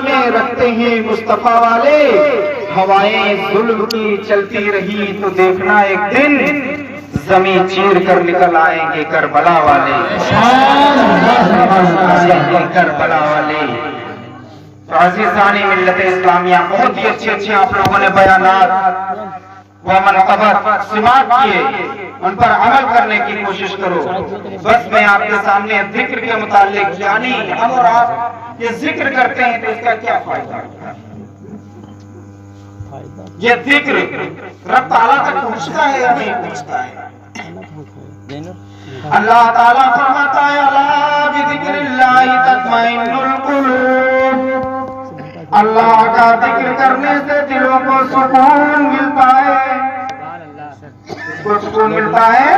میں رکھتے ہیں مصطفیٰ والے، ہوائیں ظلم کی چلتی رہی تو دیکھنا ایک دن زمین چیر کر نکل آئیں گے کربلا والے، کربلا والے۔ تو عزیزان ملت اسلامیہ، بہت ہی اچھے آپ لوگوں نے بیانات و منقبت سماعت کیے، ان پر عمل کرنے کی کوشش کرو۔ بس میں آپ کے سامنے ذکر کے متعلق، یعنی ہم اور آپ یہ ذکر کرتے ہیں تو اس کا کیا فائدہ ہوتا ہے؟ یہ ذکر رب تعالیٰ تک پہنچتا ہے یا نہیں پہنچتا ہے؟ اللہ تعالیٰ فرماتا ہے الا بذکر اللہ تطمئن القلوب، اللہ کا ذکر کرنے سے دلوں کو سکون ملتا ہے۔ اس کو سکون ملتا ہے،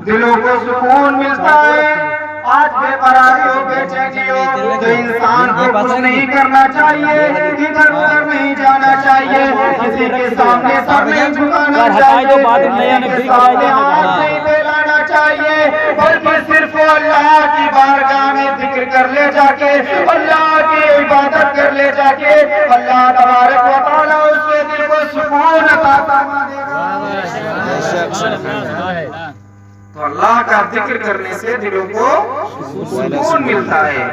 دلوں کو سکون ملتا ہے۔ آج بے قراری ہو، بے چینی ہو تو انسان کو کچھ نہیں کرنا چاہیے، ادھر ادھر نہیں جانا چاہیے، کسی کے سامنے سر نہیں جھکانا چاہیے، کسی کے سامنے ہاتھ نہیں پھیلانا چاہیے، بلکہ صرف اللہ کی بارگاہ میں ذکر کر لے جا کے، اللہ کی عبادت کر لے جا کے، اللہ تبارک و تعالیٰ اس کے دل کو سکون عطا فرما دے گا۔ تو اللہ کا ذکر کرنے سے دلوں کو سکون ملتا ہے۔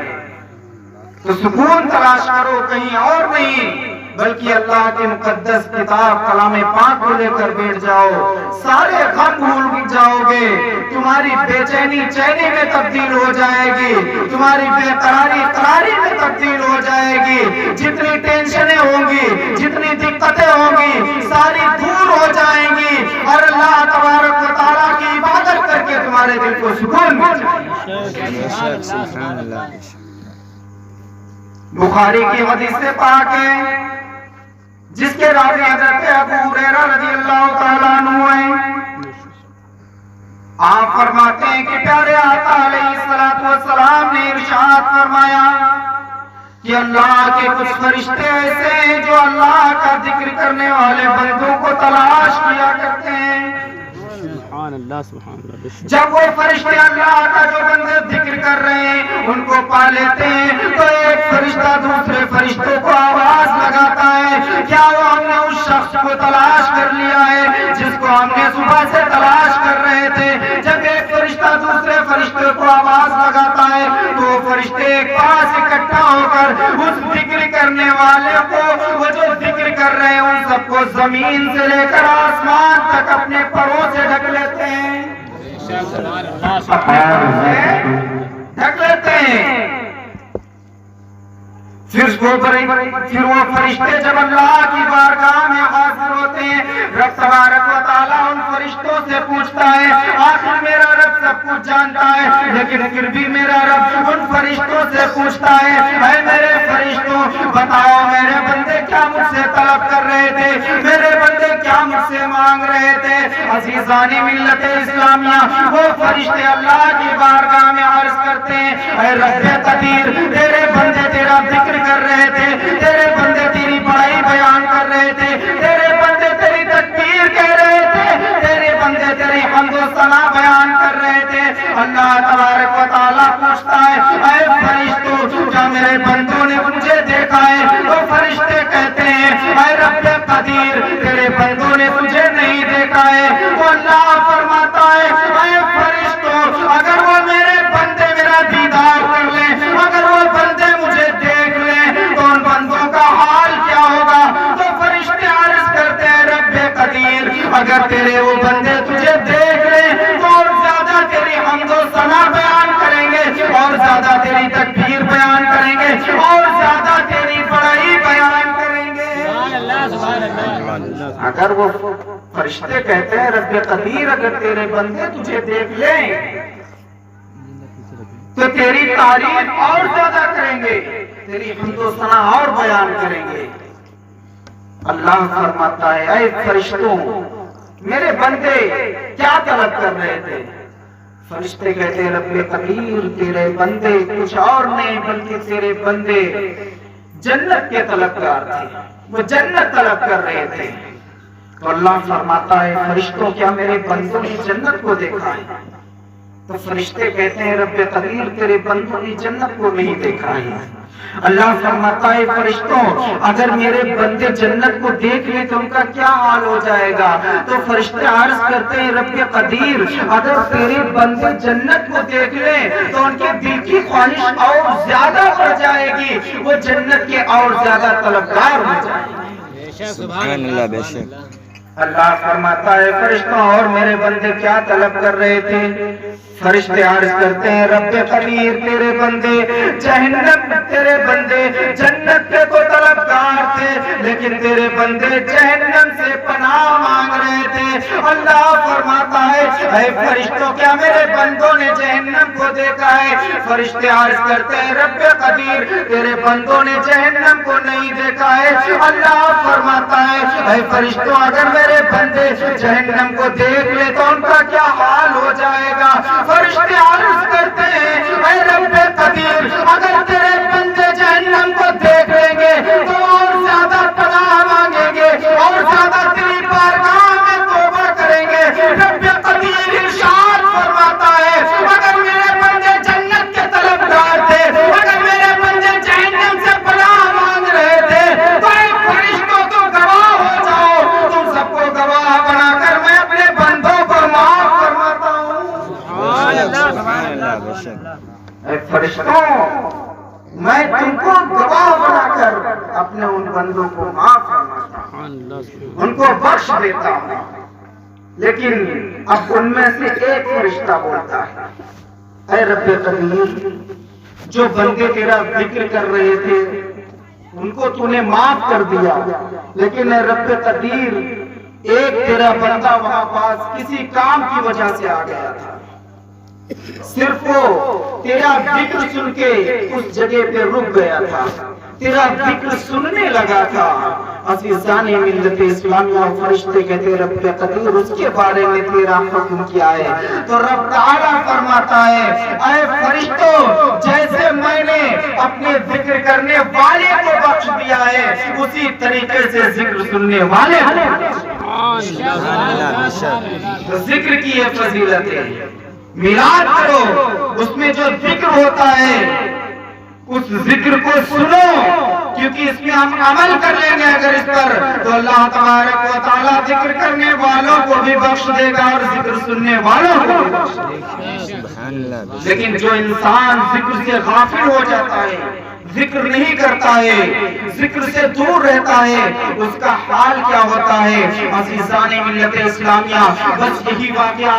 تو سکون تلاش کرو کہیں اور نہیں، بلکہ اللہ کی مقدس کتاب کلام پاک کو لے کر بیٹھ جاؤ، سارے غم بھول جاؤ گے، تمہاری بے چینی چینی میں تبدیل ہو جائے گی، تمہاری بے قراری قراری میں تبدیل ہو جائے گی، جتنی ٹینشنیں ہوں گی، جتنی دقتیں ہوں گی، ساری دور ہو جائیں گی، اور اللہ تبارک و تعالیٰ کی عبادت کر کے تمہارے دل کو سکون مل جائے گا۔ بخاری کی حدیث پاک ہے جس کے راوی حضرت ابو ہریرہ رضی اللہ تعالیٰ عنہ ہیں، آپ فرماتے ہیں کہ پیارے آقا علیہ السلام نے ارشاد فرمایا کہ اللہ کے کچھ فرشتے ایسے ہیں جو اللہ کا ذکر کرنے والے بندوں کو تلاش کیا کرتے ہیں۔ سبحان اللہ، جب وہ فرشتے اللہ کا جو بندے ذکر کر رہے ہیں ان کو پا لیتے ہیں تو ایک فرشتہ دوسرے فرشتوں کو آواز لگاتا ہے، کیا وہ ہم نے اس شخص کو تلاش کر لیا ہے جس کو ہم نے صبح سے تلاش کر رہے تھے؟ جب ایک فرشتہ دوسرے فرشتے کو آواز لگاتا ہے تو وہ فرشتے ایک پاس اکٹھا ہو کر اس ذکر کرنے والے کو، وہ جو ذکر کر رہے ہیں ان سب کو زمین سے لے کر آسمان تک اپنے پروں سے ڈھک لیتے ہیں، ڈھک لیتے ہیں۔ پھر وہ فرشتے جب اللہ کی بارگاہ میں حاضر ہوتے ہیں، رب تبارک و تعالیٰ ان فرشتوں سے پوچھتا ہے، آخر میرا رب سب کچھ جانتا ہے لیکن پھر بھی میرا رب ان فرشتوں سے پوچھتا ہے، اے میرے فرشتوں بتاؤ میرے بندے کیا مجھ سے طلب کر رہے تھے، میرے بندے کیا مجھ سے مانگ رہے تھے؟ عزیزان ملت اسلامیہ، وہ فرشتے اللہ کی بارگاہ میں عرض کرتے ہیں، اے رب قدیر تیرے بندے تیرا ذکر کر رہے تھے، تیرے بندے تیری بڑائی بیان کر رہے تھے، تیرے بندے تیری تکبیر کہہ رہے تھے، تیرے بندے تیری حمد و ثنا بیان کر رہے تھے۔ اللہ تبارک و تعالیٰ پوچھتا ہے، اے فرشتوں کیا میرے بندوں نے مجھے دیکھا ہے؟ تو فرشتے کہتے ہیں، اے رب قدیر تیرے بندوں نے تجھے نہیں دیکھا ہے۔ تو اللہ فرماتا ہے، اے فرشتوں اگر وہ میرے بندے میرا دیدار کر لیں، اگر وہ بندے مجھے دیکھ لیں تو ان بندوں کا حال کیا ہوگا؟ تو فرشتے عرض کرتے ہیں، رب قدیر اگر تیرے وہ بندے تجھے دیکھ لیں تو اور زیادہ تیری حمد و ثنا بیان کریں گے، اور زیادہ تیری تکبیر بیان کریں گے، اور زیادہ تیری بڑائی بیان کریں گے۔ اگر وہ فرشتے کہتے ہیں، رب قدیر اگر تیرے بندے تجھے دیکھ لیں تو تیری تعریف اور زیادہ کریں گے، تیری حمد و ثنا اور بیان کریں گے۔ اللہ فرماتا ہے، اے فرشتوں میرے بندے کیا طلب کر رہے تھے؟ فرشتے کہتے ہیں، رب قدیر تیرے بندے کچھ اور نہیں بلکہ تیرے بندے جنت کے طلبگار تھے، وہ جنت طلب کر رہے تھے۔ تو اللہ فرماتا ہے، فرشتوں کیا میرے بندوں نے جنت کو دیکھا ہے؟ تو فرشتے کہتے ہیں، رب قدیر تیرے بندوں نے جنت کو نہیں دیکھا ہے، اللہ فرماتا ہے فرشتوں اگر میرے بندے جنت کو دیکھ لیں تو ان کا کیا حال ہو جائے گا؟ تو فرشتے عرض کرتے ہیں رب قدیر اگر تیرے بندے جنت کو دیکھ لیں تو ان کے دل کی خواہش اور زیادہ بڑھ جائے گی، وہ جنت کے اور زیادہ طلبگار ہو جائیں گے۔ سبحان اللہ، بے شک۔ اللہ فرماتا ہے فرشتوں اور میرے بندے کیا طلب کر رہے تھے؟ فرشتے عرض کرتے ہیں رب قدیر تیرے بندے جہنم، تیرے بندے جنت کے تو طلبگار تھے لیکن تیرے بندے جہنم سے پناہ مانگ رہے تھے۔ اللہ فرماتا ہے اے فرشتوں کیا میرے بندوں نے جہنم کو دیکھا ہے؟ فرشتے عرض کرتے ہیں رب قدیر تیرے بندوں نے جہنم کو نہیں دیکھا ہے۔ اللہ فرماتا ہے اے فرشتوں اگر میرے بندے جہنم کو دیکھ لے تو ان کا کیا حال ہو جائے گا؟ فرشتے عرض کرتے ہیں اے رب قدیر اگر تیرے بندے جہنم کو دیکھ لیں گے تو اور زیادہ پناہ مانگیں گے اور زیادہ تیری بارگاہ میں توبہ کریں گے۔ رب قدیر ارشاد فرماتا ہے اگر میرے بندے جنت کے طلبگار تھے، اگر میرے بندے جہنم سے پناہ مانگ رہے تھے تو اے فرشتوں تم گواہ ہو جاؤ، تم سب کو گواہ بنا کر میں اپنے بندوں کو معاف فرماتا ہوں۔ اے فرشتوں میں تم کو گواہ بنا کر اپنے ان بندوں کو معاف فرماتا ہوں، ان کو بخش دیتا ہوں۔ لیکن اب ان میں سے ایک فرشتہ بولتا ہے اے رب قدیر جو بندے تیرا ذکر کر رہے تھے ان کو تو نے معاف کر دیا، لیکن اے رب قدیر ایک تیرا بندہ وہاں پاس کسی کام کی وجہ سے آ گیا تھا، صرف وہ تیرا ذکر سن کے اس جگہ پہ رک گیا تھا، تیرا ذکر سننے لگا تھا۔ عزیزان ملت اسلامیہ فرشتے کہتے رب قدیر اس کے بارے میں تیرا حکم کیا ہے؟ تو رب تعالیٰ فرماتا ہے اے فرشتوں جیسے میں نے اپنے ذکر کرنے والے کو بخش دیا ہے اسی طریقے سے ذکر سننے والے ذکر کی یہ فضیلت ہے۔ میلاد کرو، اس میں جو ذکر ہوتا ہے اس ذکر کو سنو، کیونکہ اس میں ہم عمل کر لیں گے اگر اس پر تو اللہ تبارک و تعالیٰ ذکر کرنے والوں کو بھی بخش دے گا اور ذکر سننے والوں کو بھی بخش دے گا۔ لیکن جو انسان ذکر سے غافل ہو جاتا ہے، ذکر نہیں کرتا ہے، ذکر سے دور رہتا ہے، اس کا حال کیا ہوتا ہے؟ عزیزان ملت اسلامیہ بس یہی واقعہ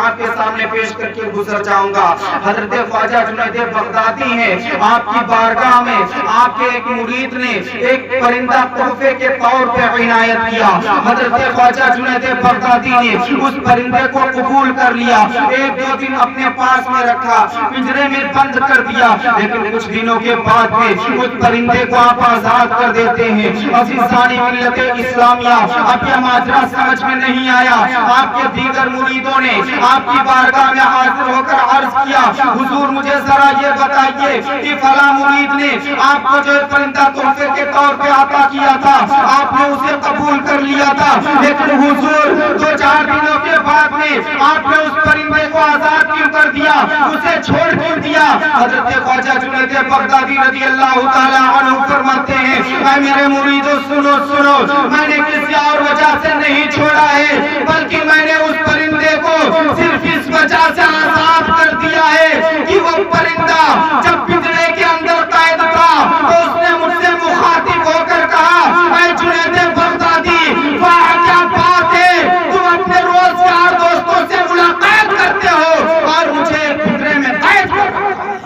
آپ کے سامنے پیش کر کے گزر جاؤں گا۔ حضرت خواجہ جنید بغدادی ہیں، آپ کی بارگاہ میں آپ کے ایک مرید نے ایک پرندہ تحفے کے طور پہ عنایت کیا۔ حضرت خواجہ جنید بغدادی نے اس پرندے کو قبول کر لیا، ایک دو دن اپنے پاس میں رکھا، پنجرے میں بند کر دیا، لیکن کچھ دنوں کے بعد میں اس پرندے کو آپ آزاد کر دیتے ہیں۔ عزیزان ملت اسلامیہ اب یہ ماجرا سمجھ میں نہیں آیا، آپ کے دیگر مریدوں نے آپ کی بارگاہ میں حاضر ہو کر عرض کیا حضور مجھے ذرا یہ بتائیے کہ فلاں مرید نے آپ کو جو پرندہ تحفے کے طور پہ عطا کیا تھا آپ نے اسے قبول کر لیا تھا، لیکن حضور 2-4 دنوں کے بعد میں آپ نے اس پرندے کو آزاد کیوں کر دیا، اسے چھوڑ کیوں دیا؟ حضرت خواجہ جنید بغدادی رضی اللہ تعالیٰ عنہ فرماتے ہیں اے میرے مریدوں سنو سنو، میں نے کسی اور وجہ سے نہیں چھوڑا ہے بلکہ میں نے اس پرندے کو صرف اس وجہ سے آزاد کر دیا ہے کہ وہ پرندہ جب پنجرے کے اندر قید تھا تو اس نے مجھ سے مخاطب ہو کر کہا اے جنید بغدادی واہ کیا بات ہے، تم اپنے روزگار دوستوں سے ملاقات کرتے ہو اور مجھے پنجرے میں قید کر رہا ہے۔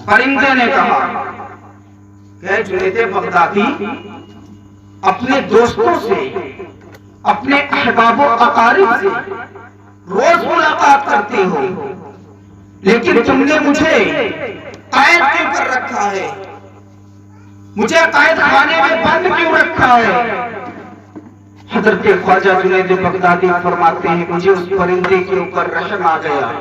پرندے نے کہا کہ جنید بغدادی اپنے دوستوں سے اپنے احباب و اقارب سے روز ملاقات کرتے ہو لیکن تم نے مجھے قید کیوں کر رکھا ہے، مجھے قید خانے میں بند کیوں رکھا ہے؟ حضرت خواجہ جنید بغدادی فرماتے ہیں مجھے اس پرندے کے اوپر رحم آ گیا،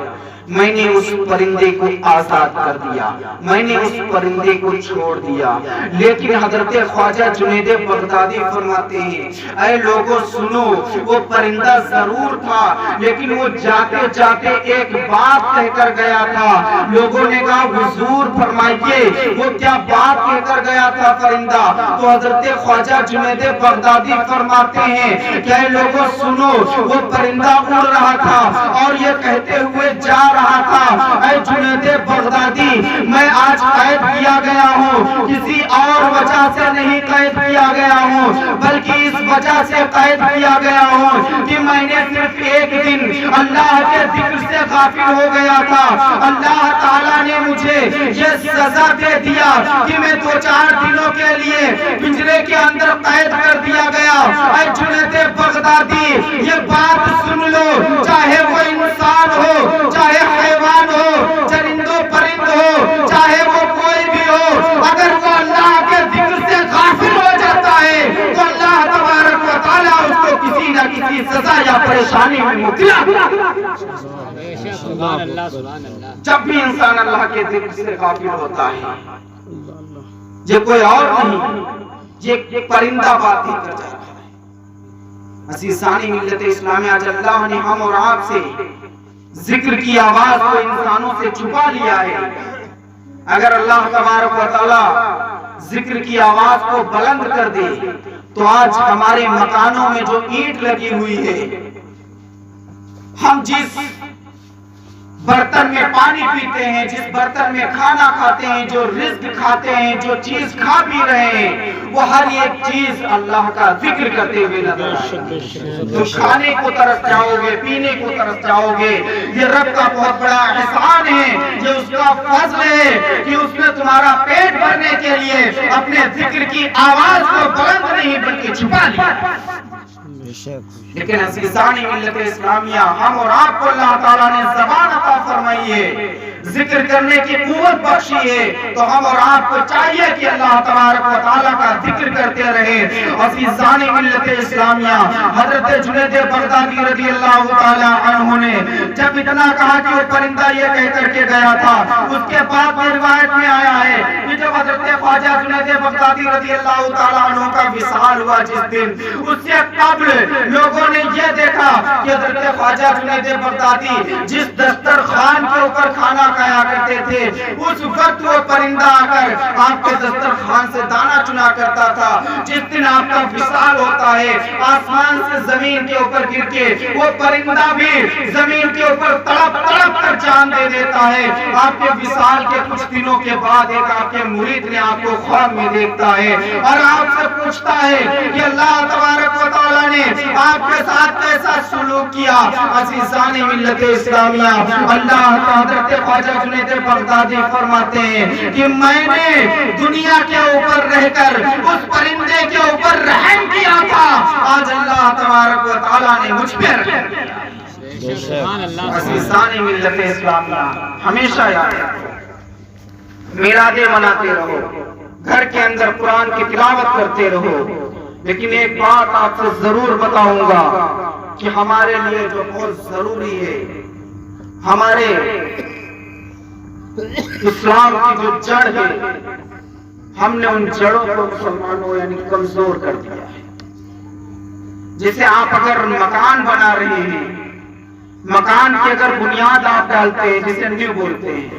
میں نے اس پرندے کو آزاد کر دیا، میں نے اس پرندے کو چھوڑ دیا۔ لیکن حضرت خواجہ جنید بغدادی فرماتے ہیں اے لوگوں سنو، وہ پرندہ ضرور تھا لیکن وہ جاتے جاتے ایک بات کہہ کر گیا تھا۔ لوگوں نے کہا حضور فرمائیے وہ کیا بات کہہ کر گیا تھا پرندہ؟ تو حضرت خواجہ جنید بغدادی فرماتے ہیں کہ اے لوگوں سنو، وہ پرندہ اڑ رہا تھا اور یہ کہتے ہوئے جا رہا تھا اے جنید بغدادی میں آج قید کیا گیا ہوں، کسی اور وجہ سے نہیں قید کیا گیا ہوں بلکہ اس وجہ سے قید کیا گیا ہوں کہ میں نے صرف ایک دن اللہ کے ذکر سے غافل ہو گیا تھا۔ اللہ تعالیٰ نے مجھے یہ سزا دے دیا کہ میں 2-4 دنوں کے لیے پنجرے کے اندر قید کر دیا گیا۔ اے جنید بغدادی یہ بات سن لو، چاہے وہ انسان ہو، چاہے حیوان ہو، چرندو پرند ہو، چاہے وہ کوئی بھی ہو، اگر وہ اللہ کے ذکر سے غافل ہو جاتا ہے تو اللہ تبارک و تعالیٰ اس کو کسی نہ کسی سزا یا پریشانی میں مبتلا۔ جب بھی انسان اللہ کے ذکر سے غافل ہوتا ہے، یہ کوئی اور نہیں، یہ پرندہ باتیں کر جا رہا ہے۔ عزیزان ملت اسلامی، آج اللہ نے ہم اور آپ سے ذکر کی آواز کو انسانوں سے چھپا لیا ہے۔ اگر اللہ تبارک و تعالی ذکر کی آواز کو بلند کر دے تو آج ہمارے مکانوں میں جو اینٹ لگی ہوئی ہے، ہم جس برتن میں پانی پیتے ہیں، جس برتن میں کھانا کھاتے ہیں، جو رزق کھاتے ہیں، جو چیز کھا پی رہے ہیں، وہ ہر ایک چیز اللہ کا ذکر کرتے ہوئے نظر آئے۔ تو کھانے کو ترس جاؤ گے، پینے کو ترس جاؤ گے، یہ رب کا بہت بڑا احسان ہے، یہ اس کا فضل ہے کہ اس نے تمہارا پیٹ بھرنے کے لیے اپنے ذکر کی آواز کو بلند نہیں بلکہ چھپا لیا۔ لیکن عزیزان ملت اسلامیہ، ہم اور آپ کو اللہ تعالیٰ نے زبان عطا فرمائی ہے، ذکر کرنے کی قوت بخشی ہے، تو ہم اور آپ کو چاہیے کہ اللہ تبارک و تعالیٰ کا ذکر کرتے رہیں۔ عزیزان ملت اسلامیہ، حضرت جنید بغدادی رضی اللہ تعالیٰ عنہ نے جب اتنا کہا کہ وہ پرندہ یہ کہہ کر کے گیا تھا، اس کے بعد میں روایت میں آیا ہے کہ جب حضرت خواجہ جنید بغدادی رضی اللہ تعالیٰ عنہ کا وصال ہوا جس دن، اس سے قبل لوگوں نے یہ دیکھا کہ حضرت خواجہ جنید بغدادی جس دسترخوان کے اوپر کھانا کھایا کرتے تھے، اس وقت وہ پرندہ آ کر آپ کے دسترخوان سے دانا چنا کرتا تھا۔ جس دن آپ کا وصال ہوتا ہے، آسمان سے زمین کے اوپر گر کے وہ پرندہ بھی زمین کے اوپر تڑپ تڑپ کر جان دے دیتا ہے۔ آپ کے وصال کے کچھ دنوں کے بعد ایک آپ کے مرید نے آپ کو خواب میں دیکھتا ہے اور آپ سے پوچھتا ہے کہ اللہ تبارک و تعالیٰ نے آپ کے ساتھ کیسا سلوک کیا؟ عزیزان ملت اسلامیہ، اللہ حضرت خواجہ جنید بغدادی فرماتے ہیں کہ میں نے دنیا کے اوپر رہ کر اس پرندے کے اوپر رحم کیا تھا، آج اللہ تبارک و تعالیٰ نے مجھ پہ رحم کیا۔ عزیزان ملت اسلامیہ، ہمیشہ یاد رکھو، میلادیں مناتے رہو، گھر کے اندر قرآن کی تلاوت کرتے رہو، لیکن ایک بات آپ سے ضرور بتاؤں گا کہ ہمارے لیے جو بہت ضروری ہے، ہمارے اسلام کی جو جڑ ہے، ہم نے ان جڑوں کو مسلمانوں یعنی کمزور کر دیا ہے۔ جیسے آپ اگر مکان بنا رہے ہیں، مکان کی اگر بنیاد آپ ڈالتے ہیں، جسے نیو بولتے ہیں،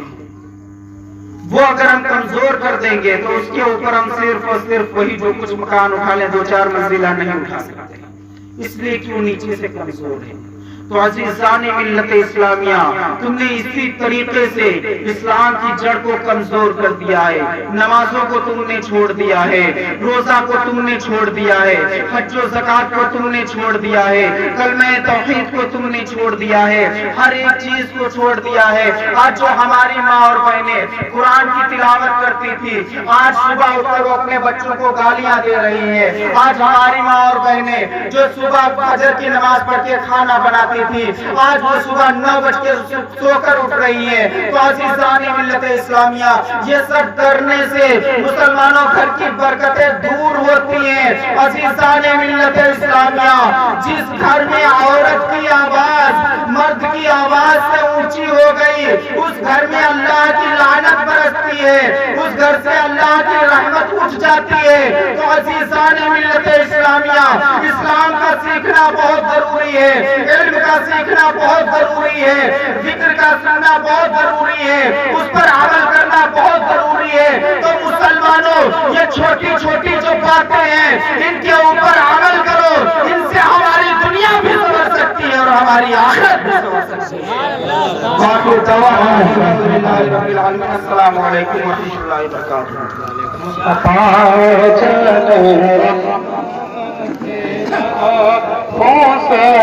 وہ اگر ہم کمزور کر دیں گے تو اس کے اوپر ہم صرف اور صرف وہی جو کچھ مکان اٹھا لیں 2-4 منزلہ نہیں اٹھا سکتے، اس لیے کہ وہ نیچے سے کمزور ہے۔ تو عزیزان ملت اسلامیہ، تم نے اسی طریقے سے اسلام کی جڑ کو کمزور کر دیا ہے، نمازوں کو تم نے چھوڑ دیا ہے، روزہ کو تم نے چھوڑ دیا ہے، حج و زکات کو تم نے چھوڑ دیا ہے، کلمہ توحید کو تم نے چھوڑ دیا ہے، ہر ایک چیز کو چھوڑ دیا ہے۔ آج جو ہماری ماں اور بہنیں قرآن کی تلاوت کرتی تھی، آج صبح اٹھ کر وہ اپنے بچوں کو گالیاں دے رہی ہیں۔ آج ہماری ماں اور بہنیں جو صبح فجر کی نماز پڑھ کے کھانا بناتی جاتی تھی آج وہ صبح 9 بجے سو کر اٹھ رہی ہے. تو عزیزان ملت اسلامیہ یہ سب کرنے سے مسلمانوں گھر کی برکتیں دور ہوتی ہیں. عزیزان ملت اسلامیہ جس گھر میں عورت کی آواز مرد کی آواز سے اونچی ہو گئی اس گھر میں اللہ کی لعنت برستی ہے, اس گھر سے اللہ کی رحمت اٹھ جاتی ہے. تو عزیزان ملت اسلامیہ اسلام کا سیکھنا بہت ضروری ہے, علم کا سیکھنا بہت ضروری ہے, ذکر کا سننا بہت ضروری ہے, اس پر عمل کرنا بہت ضروری ہے. تو مسلمانوں یہ چھوٹی چھوٹی جو باتیں ہیں ان کے اوپر عمل کرو, ان سے ہماری دنیا بھی سنور سکتی ہے اور ہماری آخرت بھی سنور سکتی ہے. السلام علیکم ورحمۃ اللہ وبرکاتہ. چلو